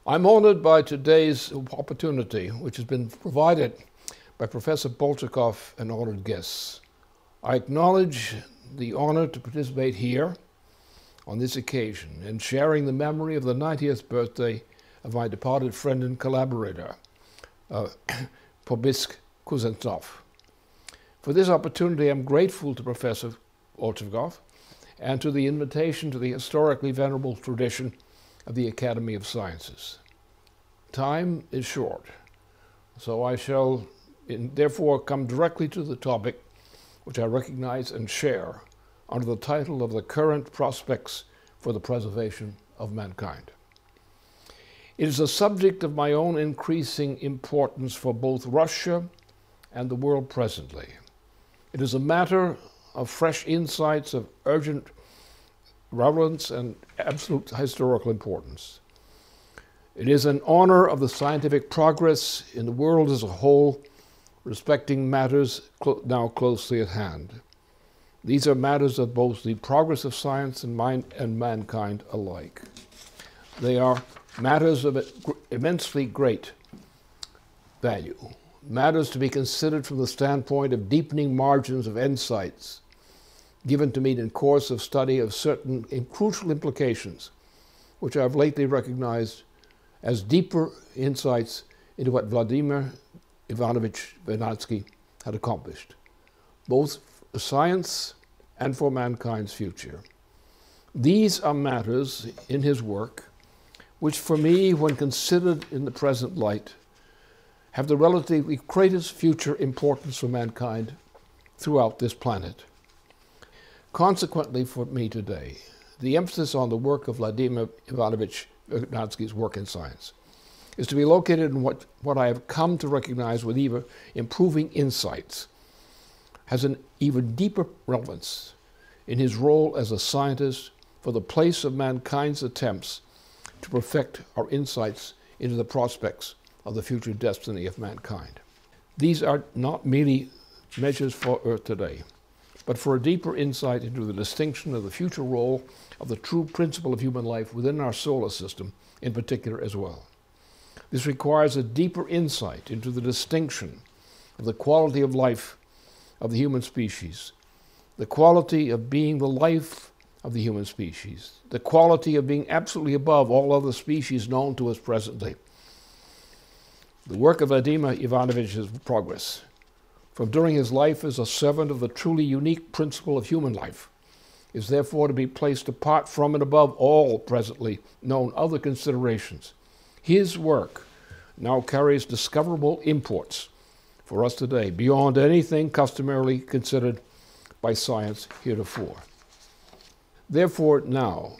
I'm honored by today's opportunity, which has been provided by Professor Boltchakov and honored guests. I acknowledge the honor to participate here on this occasion in sharing the memory of the 90th birthday of my departed friend and collaborator, Pobisk Kuznetsov. For this opportunity, I'm grateful to Professor Boltchakov and to the invitation to the historically venerable tradition of the Academy of Sciences. Time is short, so I shall therefore come directly to the topic which I recognize and share under the title of the current prospects for the preservation of mankind. It is a subject of my own increasing importance for both Russia and the world presently. It is a matter of fresh insights of urgent relevance and absolute historical importance. It is an honor of the scientific progress in the world as a whole, respecting matters now closely at hand. These are matters of both the progress of science and mankind alike. They are matters of immensely great value, matters to be considered from the standpoint of deepening margins of insights given to me in course of study of certain crucial implications, which I have lately recognized as deeper insights into what Vladimir Ivanovich Vernadsky had accomplished, both for science and for mankind's future. These are matters in his work which for me, when considered in the present light, have the relatively greatest future importance for mankind throughout this planet. Consequently, for me today, the emphasis on the work of Vladimir Ivanovich Vernadsky's work in science is to be located in what I have come to recognize with even improving insights has an even deeper relevance in his role as a scientist for the place of mankind's attempts to perfect our insights into the prospects of the future destiny of mankind. These are not merely measures for Earth today, but for a deeper insight into the distinction of the future role of the true principle of human life within our solar system in particular as well. This requires a deeper insight into the distinction of the quality of life of the human species, the quality of being the life of the human species, the quality of being absolutely above all other species known to us presently. The work of Vladimir Ivanovich's progress from during his life as a servant of the truly unique principle of human life is therefore to be placed apart from and above all presently known other considerations. His work now carries discoverable imports for us today beyond anything customarily considered by science heretofore. Therefore now,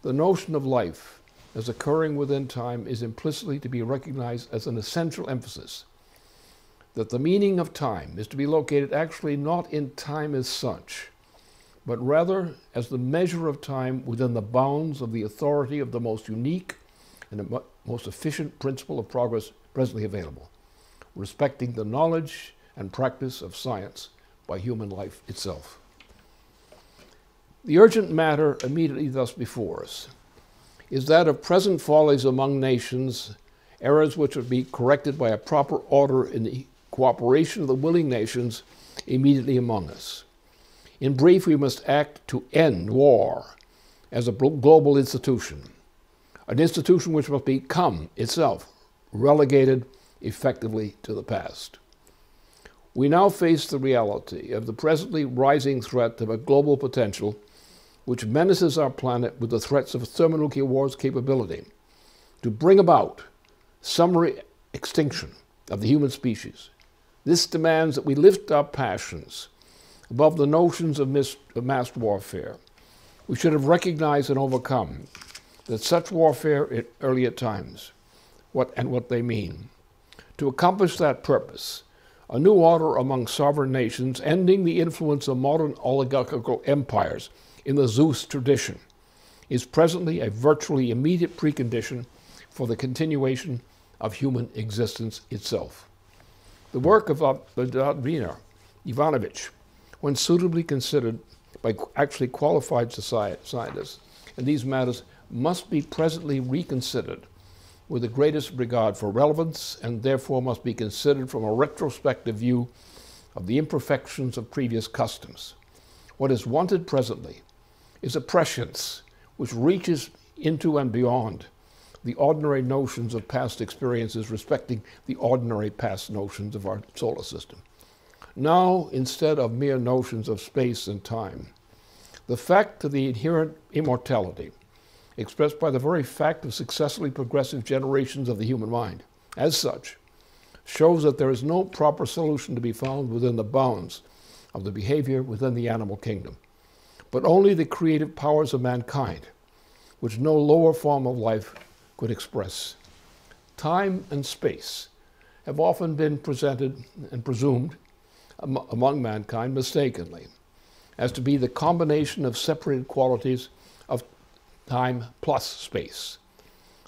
the notion of life as occurring within time is implicitly to be recognized as an essential emphasis that the meaning of time is to be located actually not in time as such, but rather as the measure of time within the bounds of the authority of the most unique and the most efficient principle of progress presently available, respecting the knowledge and practice of science by human life itself. The urgent matter immediately thus before us is that of present follies among nations, errors which would be corrected by a proper order in the cooperation of the willing nations immediately among us. In brief, we must act to end war as a global institution, an institution which must become itself relegated effectively to the past. We now face the reality of the presently rising threat of a global potential which menaces our planet with the threats of thermonuclear war's capability to bring about summary extinction of the human species. This demands that we lift our passions above the notions of mass warfare. We should have recognized and overcome that such warfare in earlier times, what they mean. To accomplish that purpose, a new order among sovereign nations, ending the influence of modern oligarchical empires in the Zeus tradition, is presently a virtually immediate precondition for the continuation of human existence itself. The work of Vladimir Ivanovich, when suitably considered by actually qualified scientists, and these matters must be presently reconsidered with the greatest regard for relevance, and therefore must be considered from a retrospective view of the imperfections of previous customs. What is wanted presently is a prescience which reaches into and beyond the ordinary notions of past experiences respecting the ordinary past notions of our solar system. Now, instead of mere notions of space and time, the fact of the inherent immortality, expressed by the very fact of successively progressive generations of the human mind, as such, shows that there is no proper solution to be found within the bounds of the behavior within the animal kingdom, but only the creative powers of mankind, which no lower form of life could express. Time and space have often been presented and presumed among mankind mistakenly as to be the combination of separated qualities of time plus space.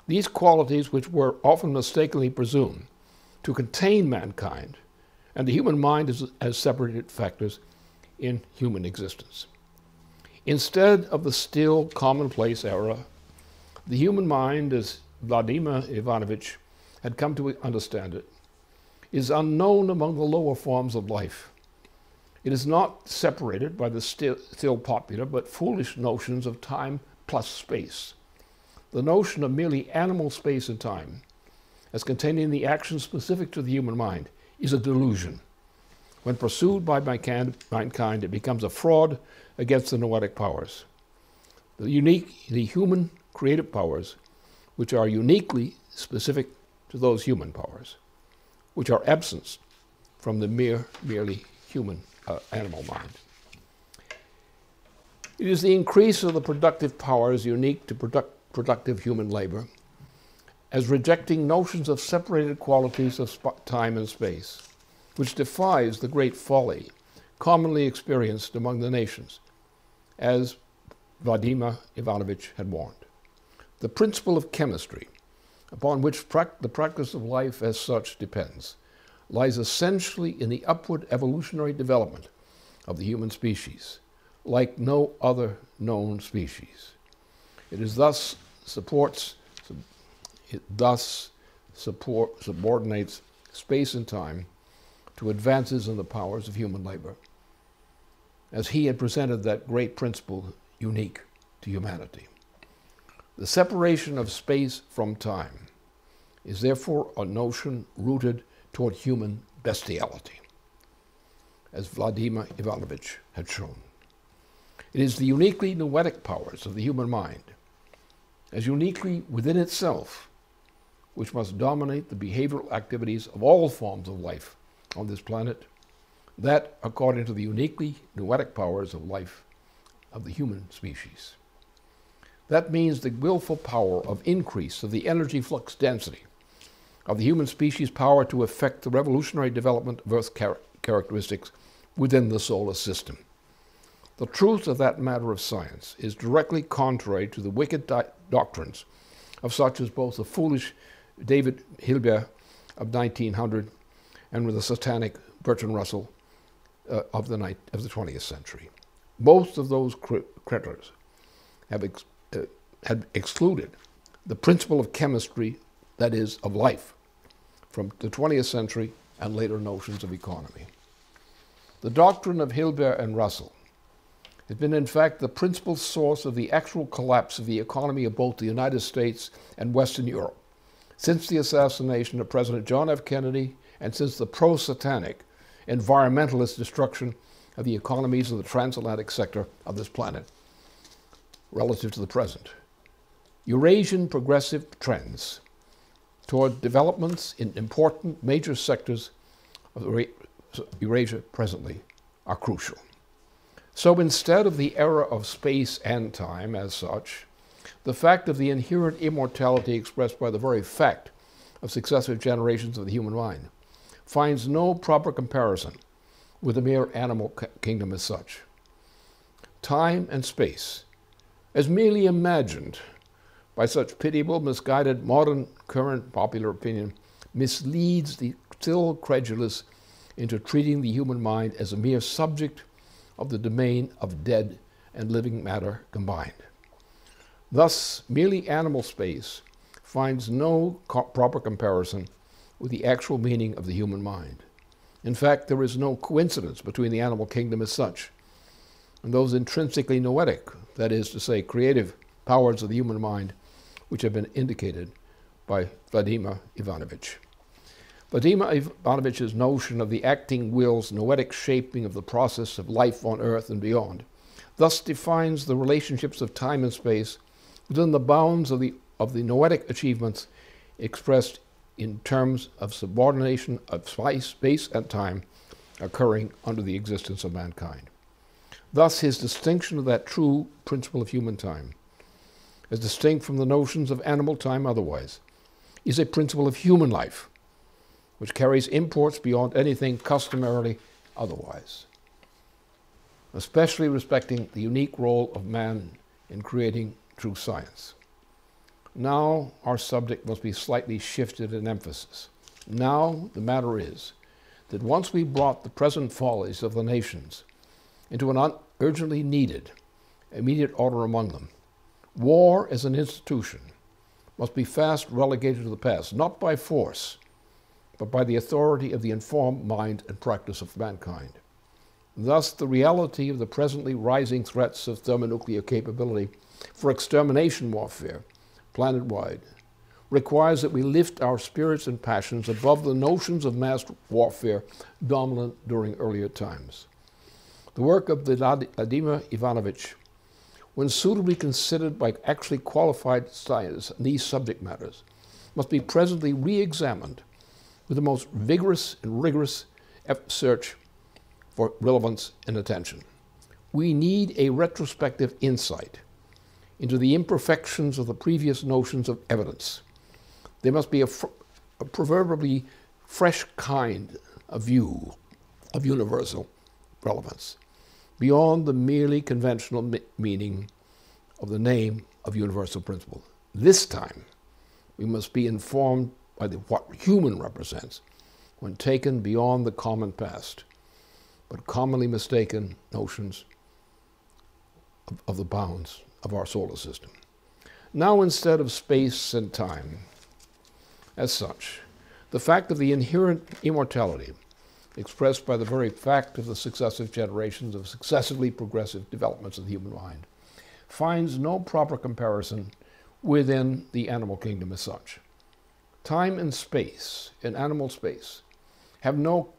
These qualities, which were often mistakenly presumed to contain mankind and the human mind as separated factors in human existence. Instead of the still commonplace error, the human mind, as Vladimir Ivanovich had come to understand it, is unknown among the lower forms of life. It is not separated by the still popular but foolish notions of time plus space. The notion of merely animal space and time, as containing the actions specific to the human mind, is a delusion. When pursued by mankind, it becomes a fraud against the noetic powers. The human creative powers, which are uniquely specific to those human powers, which are absent from the merely human animal mind. It is the increase of the productive powers unique to productive human labor, as rejecting notions of separated qualities of time and space, which defies the great folly commonly experienced among the nations, as Vladimir Ivanovich had warned. The principle of chemistry, upon which the practice of life as such depends, lies essentially in the upward evolutionary development of the human species, like no other known species. It subordinates space and time to advances in the powers of human labor, as he had presented that great principle unique to humanity. The separation of space from time is therefore a notion rooted toward human bestiality, as Vladimir Ivanovich had shown. It is the uniquely noetic powers of the human mind, as uniquely within itself, which must dominate the behavioral activities of all forms of life on this planet, that according to the uniquely noetic powers of life of the human species. That means the willful power of increase of the energy flux density of the human species' power to effect the revolutionary development of Earth's characteristics within the solar system. The truth of that matter of science is directly contrary to the wicked doctrines of such as both the foolish David Hilbert of 1900 and with the satanic Bertrand Russell of the 20th century. Both of those critters had excluded the principle of chemistry, that is, of life, from the 20th century and later notions of economy. The doctrine of Hilbert and Russell has been, in fact, the principal source of the actual collapse of the economy of both the United States and Western Europe since the assassination of President John F. Kennedy and since the pro-satanic environmentalist destruction of the economies of the transatlantic sector of this planet relative to the present. Eurasian progressive trends toward developments in important major sectors of Eurasia presently are crucial. So instead of the era of space and time as such, the fact of the inherent immortality expressed by the very fact of successive generations of the human mind finds no proper comparison with the mere animal kingdom as such. Time and space, as merely imagined by such pitiable, misguided, modern, current popular opinion, misleads the still credulous into treating the human mind as a mere subject of the domain of dead and living matter combined. Thus, merely animal space finds no proper comparison with the actual meaning of the human mind. In fact, there is no coincidence between the animal kingdom as such and those intrinsically noetic, that is to say, creative powers of the human mind, which have been indicated by Vladimir Ivanovich. Vladimir Ivanovich's notion of the acting will's noetic shaping of the process of life on Earth and beyond thus defines the relationships of time and space within the bounds of the noetic achievements expressed in terms of subordination of space and time occurring under the existence of mankind. Thus, his distinction of that true principle of human time, as distinct from the notions of animal time otherwise, is a principle of human life, which carries imports beyond anything customarily otherwise, especially respecting the unique role of man in creating true science. Now our subject must be slightly shifted in emphasis. Now the matter is that once we brought the present follies of the nations into an urgently needed immediate order among them, war as an institution must be fast relegated to the past, not by force, but by the authority of the informed mind and practice of mankind. Thus, the reality of the presently rising threats of thermonuclear capability for extermination warfare, planet-wide, requires that we lift our spirits and passions above the notions of mass warfare dominant during earlier times. The work of Vladimir Ivanovich, when suitably considered by actually qualified scientists in these subject matters, must be presently re-examined with the most vigorous and rigorous search for relevance and attention. We need a retrospective insight into the imperfections of the previous notions of evidence. There must be a proverbially fresh kind of view of universal relevance, beyond the merely conventional meaning of the name of universal principle. This time, we must be informed by what human represents when taken beyond the common past, but commonly mistaken notions of the bounds of our solar system. Now, instead of space and time as such, the fact of the inherent immortality expressed by the very fact of the successive generations of successively progressive developments of the human mind finds no proper comparison within the animal kingdom as such. Time and space, in animal space, have no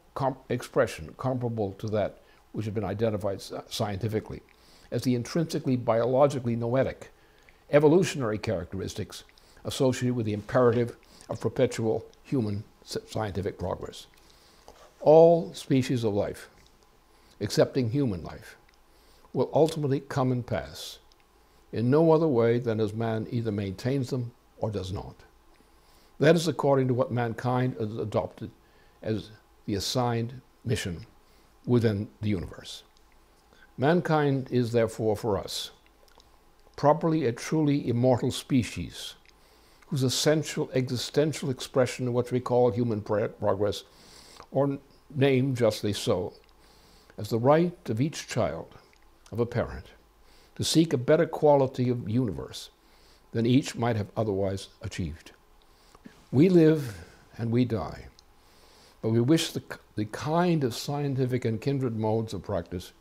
expression comparable to that which has been identified scientifically as the intrinsically biologically noetic evolutionary characteristics associated with the imperative of perpetual human scientific progress. All species of life, excepting human life, will ultimately come and pass in no other way than as man either maintains them or does not. That is according to what mankind has adopted as the assigned mission within the universe. Mankind is therefore for us properly a truly immortal species whose essential existential expression of what we call human progress, or named justly so, as the right of each child of a parent to seek a better quality of universe than each might have otherwise achieved. We live and we die, but we wish the kind of scientific and kindred modes of practice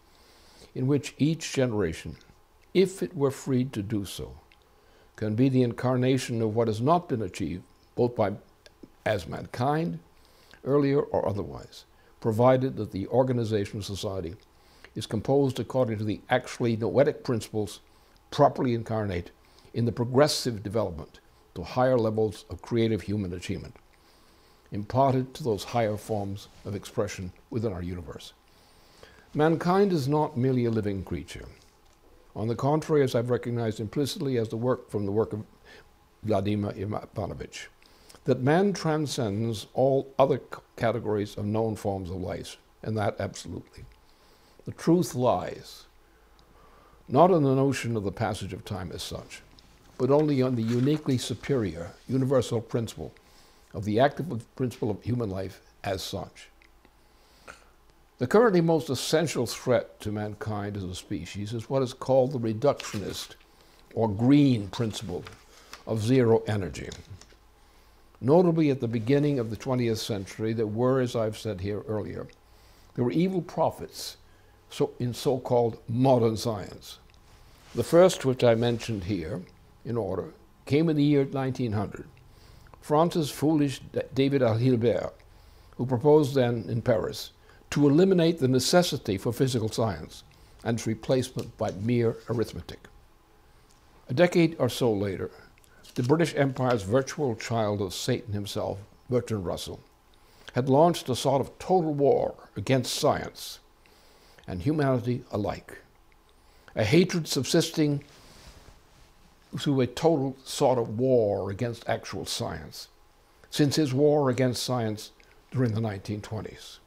in which each generation, if it were freed to do so, can be the incarnation of what has not been achieved, both as mankind, earlier or otherwise, provided that the organization of society is composed according to the actually noetic principles properly incarnate in the progressive development to higher levels of creative human achievement, imparted to those higher forms of expression within our universe. Mankind is not merely a living creature. On the contrary, as I've recognized implicitly as the work of Vladimir Ivanovich, that man transcends all other categories of known forms of life, and that absolutely. The truth lies not in the notion of the passage of time as such, but only on the uniquely superior universal principle of the active principle of human life as such. The currently most essential threat to mankind as a species is what is called the reductionist or green principle of zero energy. Notably, at the beginning of the 20th century, there were, as I've said here earlier, there were evil prophets in so-called modern science. The first, which I mentioned here in order, came in the year 1900. France's foolish David Hilbert, who proposed then in Paris to eliminate the necessity for physical science and its replacement by mere arithmetic. A decade or so later, the British Empire's virtual child of Satan himself, Bertrand Russell, had launched a sort of total war against science and humanity alike, a hatred subsisting through a total sort of war against actual science, since his war against science during the 1920s.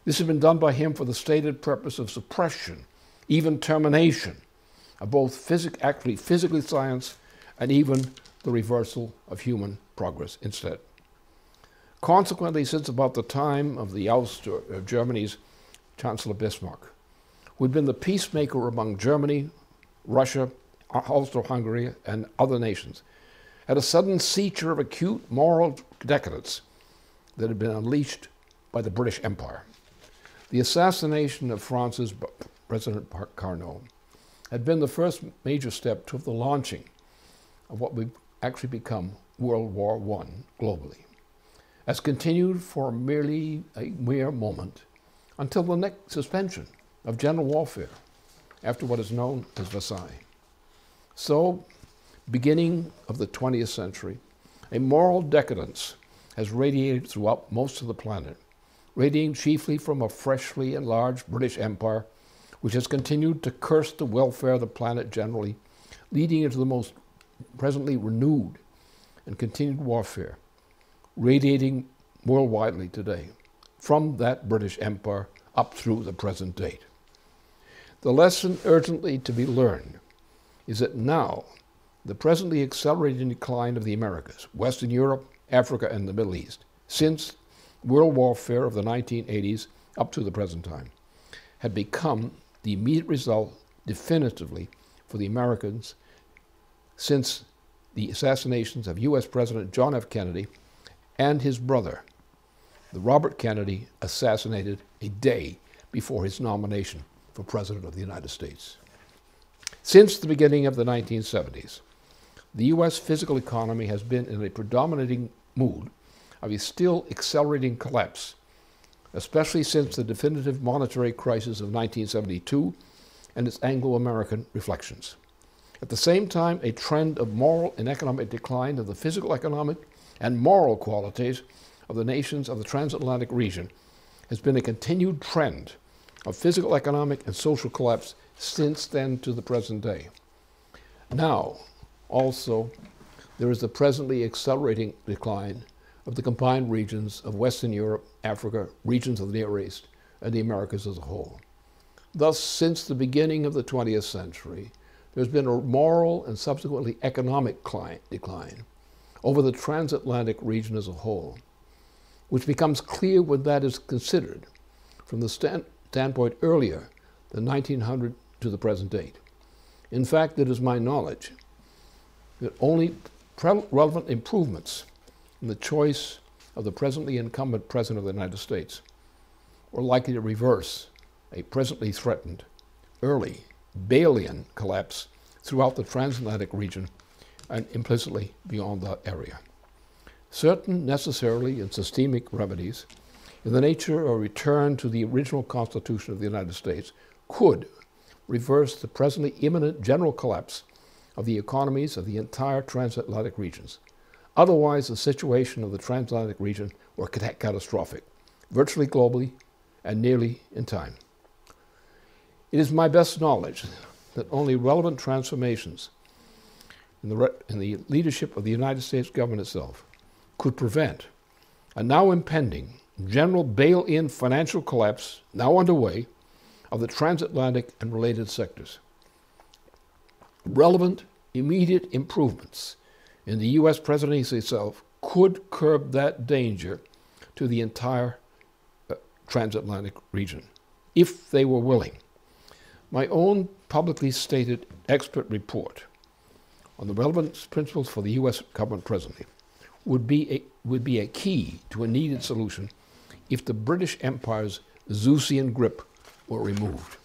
This had been done by him for the stated purpose of suppression, even termination, of both physically science and even the reversal of human progress instead. Consequently, since about the time of the ouster of Germany's Chancellor Bismarck, who had been the peacemaker among Germany, Russia, Austro-Hungary, and other nations, had a sudden seizure of acute moral decadence that had been unleashed by the British Empire. The assassination of France's President Carnot had been the first major step to the launching of what would actually become World War I globally, as continued for merely a mere moment until the next suspension of general warfare after what is known as Versailles. So, beginning of the 20th century, a moral decadence has radiated throughout most of the planet, radiating chiefly from a freshly enlarged British Empire, which has continued to curse the welfare of the planet generally, leading into the most presently renewed and continued warfare, radiating worldwidely today, from that British Empire up through the present date. The lesson urgently to be learned is that now, the presently accelerating decline of the Americas, Western Europe, Africa, and the Middle East, since world warfare of the 1980s up to the present time, had become the immediate result definitively for the Americans since the assassinations of U.S. President John F. Kennedy and his brother, the Robert Kennedy, assassinated a day before his nomination for President of the United States. Since the beginning of the 1970s, the U.S. physical economy has been in a predominating mood of a still accelerating collapse, especially since the definitive monetary crisis of 1972 and its Anglo-American reflections. At the same time, a trend of moral and economic decline of the physical, economic, and moral qualities of the nations of the transatlantic region has been a continued trend of physical, economic, and social collapse since then to the present day. Now, also, there is the presently accelerating decline of the combined regions of Western Europe, Africa, regions of the Near East, and the Americas as a whole. Thus, since the beginning of the 20th century, there's been a moral and subsequently economic decline over the transatlantic region as a whole, which becomes clear when that is considered from the standpoint earlier than 1900 to the present date. In fact, it is my knowledge that only relevant improvements in the choice of the presently incumbent President of the United States were likely to reverse a presently threatened early Balian collapse throughout the transatlantic region and implicitly beyond that area. Certain necessarily and systemic remedies in the nature of a return to the original Constitution of the United States could reverse the presently imminent general collapse of the economies of the entire transatlantic regions. Otherwise, the situation of the transatlantic region were catastrophic, virtually globally and nearly in time. It is my best knowledge that only relevant transformations in the leadership of the United States government itself could prevent a now impending general bail-in financial collapse, now underway, of the transatlantic and related sectors. Relevant, immediate improvements in the U.S. presidency itself could curb that danger to the entire transatlantic region, if they were willing. My own publicly stated expert report on the relevant principles for the U.S. government presently would be a key to a needed solution if the British Empire's Zeusian grip were removed.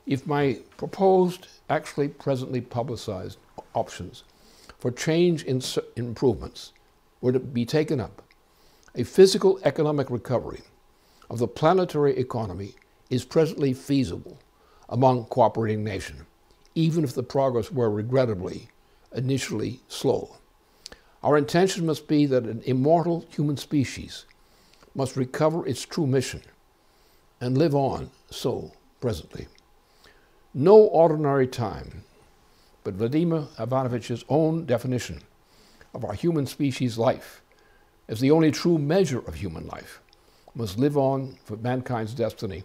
If my proposed, actually presently publicized options for change in improvements were to be taken up, a physical economic recovery of the planetary economy is presently feasible among cooperating nations, even if the progress were regrettably initially slow. Our intention must be that an immortal human species must recover its true mission and live on so presently. No ordinary time, but Vladimir Ivanovich's own definition of our human species' life as the only true measure of human life must live on for mankind's destiny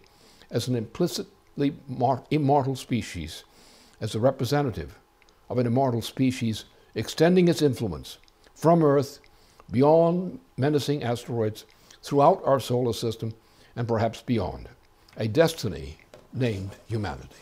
as an implicitly immortal species, as a representative of an immortal species extending its influence from Earth beyond menacing asteroids throughout our solar system and perhaps beyond, a destiny named humanity.